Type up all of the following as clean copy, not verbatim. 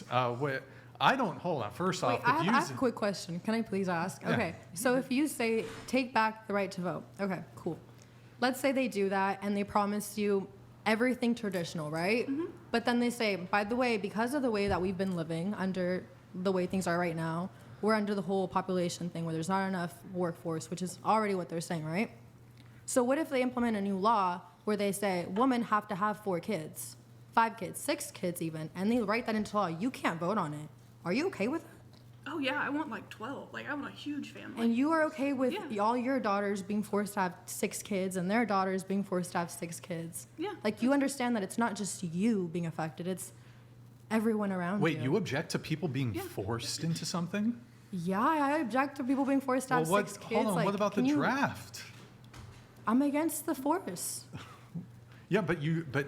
forced. I don't, hold on. First Wait, off, I have a quick question. Can I please ask? Yeah. Okay, so if you say take back the right to vote, okay, cool. Let's say they do that and they promise you everything traditional, right? Mm-hmm. But then they say, by the way, because of the way that we've been living under the way things are right now, we're under the whole population thing where there's not enough workforce, which is already what they're saying, right? So what if they implement a new law where they say women have to have 4 kids, 5 kids, 6 kids even, and they write that into law? You can't vote on it. Are you okay with that? Oh yeah, I want like 12. Like I want a huge family. And you are okay with Yeah. all your daughters being forced to have 6 kids and their daughters being forced to have 6 kids? Yeah. Like you understand that it's not just you being affected, it's everyone around you. Wait, you object to people being forced into something? Yeah, I object to people being forced to have 6 kids. Hold on, Like, what about the draft? I'm against the force. Yeah, but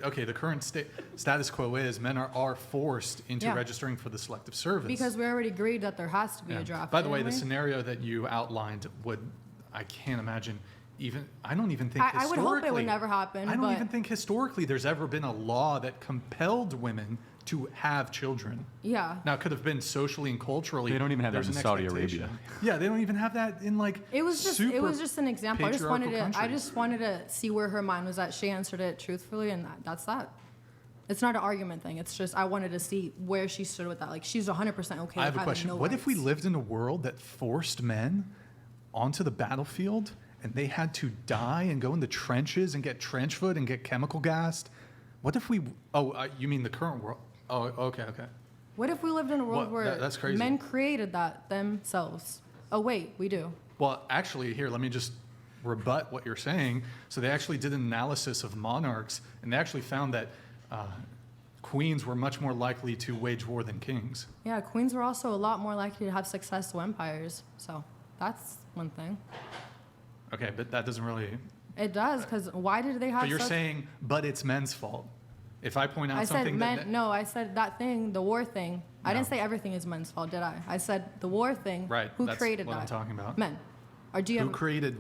okay, the current status quo is men are forced into registering for the selective service. Because we already agreed that there has to be a draft. By the way, didn't the we? scenario that you outlined I can't imagine I don't even think I would hope it would never happen. I don't but even think historically there's ever been a law that compelled women to have children. Yeah. Now, it could have been socially and culturally. They don't even have that there's in an Saudi expectation. Arabia. Yeah, they don't even have that in It was just an example. I just wanted countries. to see where her mind was at. She answered it truthfully, and that's that. It's not an argument thing. It's just I wanted to see where she stood with that. Like she's 100% okay. I have with a question. No What if we rights. lived in a world that forced men onto the battlefield and they had to die and go in the trenches and get trench foot and get chemical gassed? What if we? You mean the current world? Oh, okay. What if we lived in a world Well, where that's crazy. men created that themselves? Oh wait, we do. Well, actually, here, let me just rebut what you're saying. So they actually did an analysis of monarchs, and they actually found that queens were much more likely to wage war than kings. Yeah, queens were also a lot more likely to have successful empires. So that's one thing. Okay, but that doesn't really. It does, because why did they have? But you're saying, but it's men's fault. If I point out I said something men. No, I said that thing, the war thing. I didn't say everything is men's fault, did I? I said the war thing. Right. Who that's created what that? I'm talking about. Men. Or do you Who have created?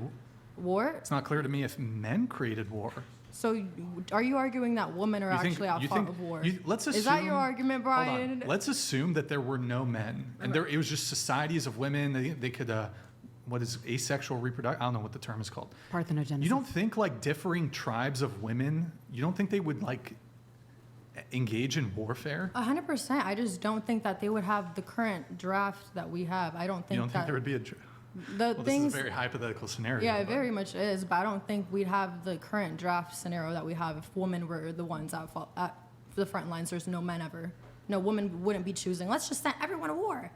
war? It's not clear to me if men created war. So, are you arguing that women are actually at fault of war? Let's assume. Is that your argument, Hold Brian? on. Let's assume that there were no men, and it was just societies of women. They could. What is asexual reproduction? I don't know what the term is called. Parthenogenesis. You don't think like differing tribes of women? You don't think they would like engage in warfare? 100%. I just don't think that they would have the current draft that we have. I don't think You don't think there would be a? the Well, things. this is a very hypothetical scenario. Yeah, it but- very much is, but I don't think we'd have the current draft scenario that we have if women were the ones at the front lines. There's no men ever. No woman wouldn't be choosing, let's just send everyone to war.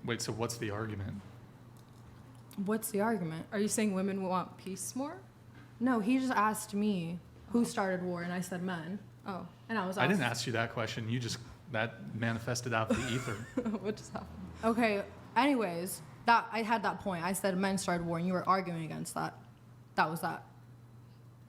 Wait, so what's the argument? What's the argument? Are you saying women want peace more? No, he just asked me who started war, and I said men. Oh, And I was I didn't ask you that question. That manifested out of the ether. what just happened? Okay, anyways, that I had that point. I said men started war, and you were arguing against that. That was that.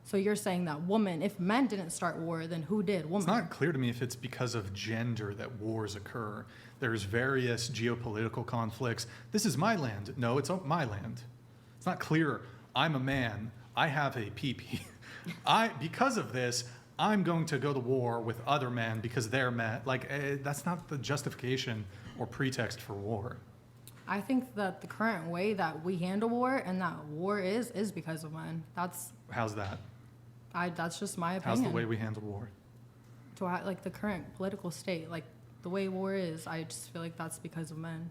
So you're saying that if men didn't start war, then who did? Women. It's not clear to me if it's because of gender that wars occur. There's various geopolitical conflicts. This is my land. No, it's my land. It's not clear. I'm a man. I have a pee-pee. Because of this, I'm going to go to war with other men because they're men. That's not the justification or pretext for war. I think that the current way that we handle war and that war is because of men. How's that? That's just my How's opinion. the way we handle war? Like the current political state, like the way war is, I just feel like that's because of men.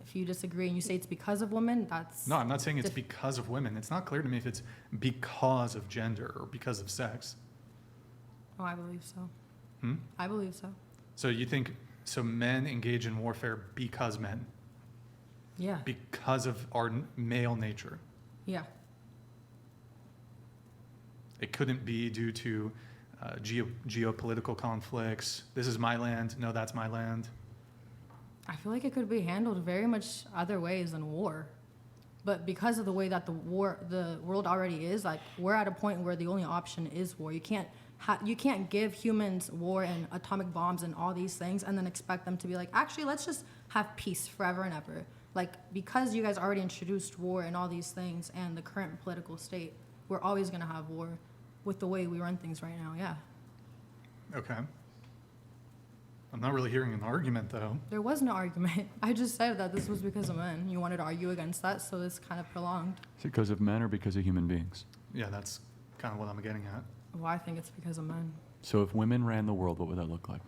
If you disagree and you say it's because of women, that's... No, I'm not saying it's because of women. It's not clear to me if it's because of gender or because of sex. Oh, I believe so. Hmm? I believe so. So you think, men engage in warfare because men? Yeah. Because of our male nature? Yeah. It couldn't be due to geopolitical conflicts. This is my land. No, that's my land. I feel like it could be handled very much other ways than war. But because of the way that the world already is, like we're at a point where the only option is war. You can't give humans war and atomic bombs and all these things and then expect them to be like, actually, let's just have peace forever and ever. Like, because you guys already introduced war and all these things and the current political state, we're always going to have war. With the way we run things right now, yeah. Okay. I'm not really hearing an argument, though. There was no argument. I just said that this was because of men. You wanted to argue against that, so it's kind of prolonged. Is it because of men or because of human beings? Yeah, that's kind of what I'm getting at. Well, I think it's because of men. So if women ran the world, what would that look like?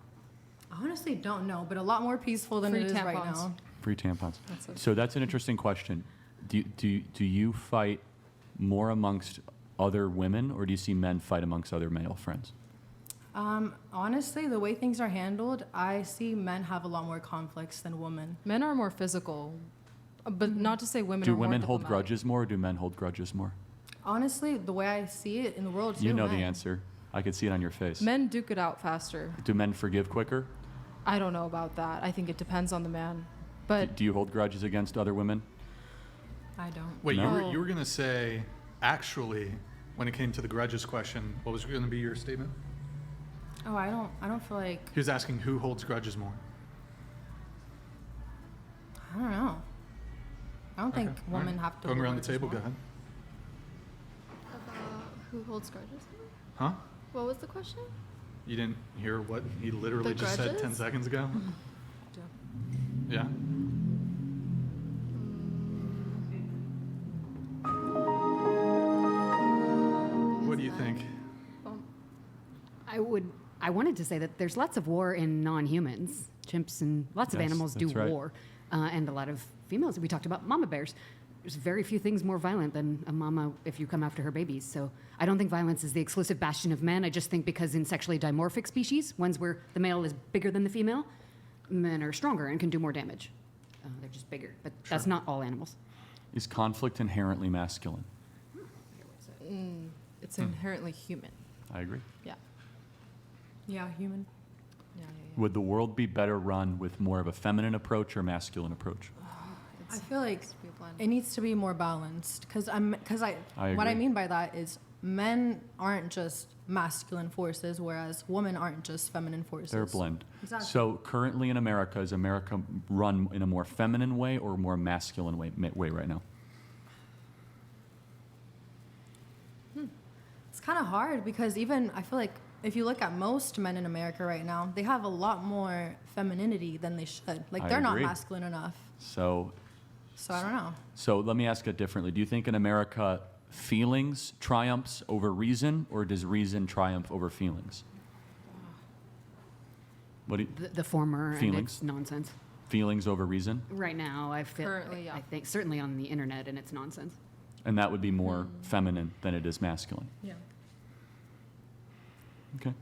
I honestly don't know, but a lot more peaceful than Free it is right tampons. now. Free tampons. That's it. So that's an interesting question. Do you fight more amongst other women, or do you see men fight amongst other male friends? Honestly, the way things are handled, I see men have a lot more conflicts than women. Men are more physical, but not to say women Do are more women hold diplomatic. grudges more, or do men hold grudges more? Honestly, the way I see it in the world, too, You know men. the answer. I could see it on your face. Men duke it out faster. Do men forgive quicker? I don't know about that. I think it depends on the man. But Do you hold grudges against other women? I don't. Wait, No. you were going to say, actually, when it came to the grudges question, what was going to be your statement? Oh, I don't feel like, He was asking who holds grudges more. I don't know. I don't think Okay, all women right. have to. Going hold around the grudges table, more. go ahead. About who holds grudges? Huh? What was the question? You didn't hear what he literally The just said 10 grudges? seconds ago? Yeah. What do you think? I wanted to say that there's lots of war in non-humans. Chimps and lots of Yes, animals do that's right. war. And a lot of females. We talked about mama bears. There's very few things more violent than a mama if you come after her babies. So I don't think violence is the exclusive bastion of men. I just think because in sexually dimorphic species, ones where the male is bigger than the female, men are stronger and can do more damage. They're just bigger. But that's Sure. not all animals. Is conflict inherently masculine? it's inherently human. I agree. Yeah. Yeah, human. Yeah. Would the world be better run with more of a feminine approach or masculine approach? I feel like It's be a blend. it needs to be more balanced because what I agree. mean by that is men aren't just masculine forces, whereas women aren't just feminine forces. They're a blend. Exactly. So currently in America, is America run in a more feminine way or more masculine way right now? It's kind of hard because even I feel like if you look at most men in America right now, they have a lot more femininity than they should. Like I they're agree. not masculine enough. So So I don't know. So let me ask it differently. Do you think in America feelings triumphs over reason, or does reason triumph over feelings? What do you, The former, and Feelings. it's nonsense. feelings over reason? Right now, I feel. Currently, yeah. I think certainly on the internet, and it's nonsense. And that would be more feminine than it is masculine. Yeah. Okay.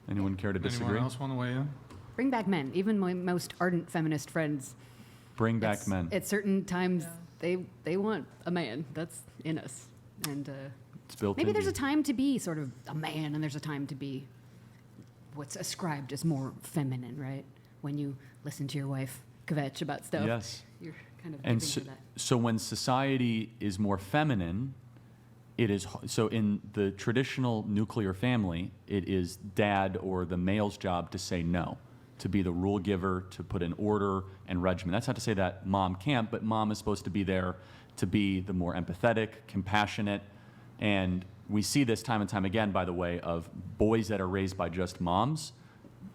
Anyone care to disagree? Anyone else want to weigh in? Bring back men. Even my most ardent feminist friends. Bring back It's- men. At certain times, Yeah. they want a man. That's in us. And It's built maybe into there's a you. time to be sort of a man, and there's a time to be what's ascribed as more feminine, right? When you listen to your wife kvetch about stuff, Yes. you're kind of And giving so, her that. so when society is more feminine, it is so in the traditional nuclear family, it is dad or the male's job to say no, to be the rule giver, to put in order and regimen. That's not to say that mom can't, but mom is supposed to be there to be the more empathetic, compassionate, and we see this time and time again, by the way, of boys that are raised by just moms,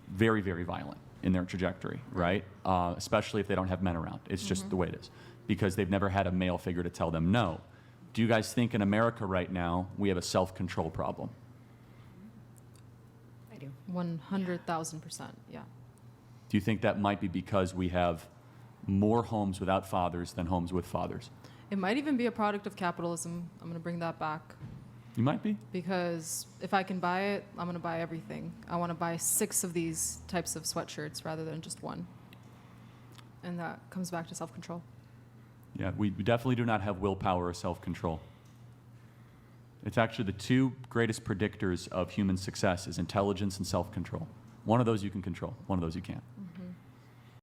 very, very violent in their trajectory, right? Especially if they don't have men around. It's just the way it is, because they've never had a male figure to tell them no. Do you guys think in America right now we have a self-control problem? I do. 100,000%. Yeah. Do you think that might be because we have more homes without fathers than homes with fathers? It might even be a product of capitalism. I'm going to bring that back. You might be. Because if I can buy it, I'm going to buy everything. I want to buy 6 of these types of sweatshirts rather than just one. And that comes back to self-control. Yeah, we definitely do not have willpower or self-control. It's actually the two greatest predictors of human success is intelligence and self-control. One of those you can control, one of those you can't.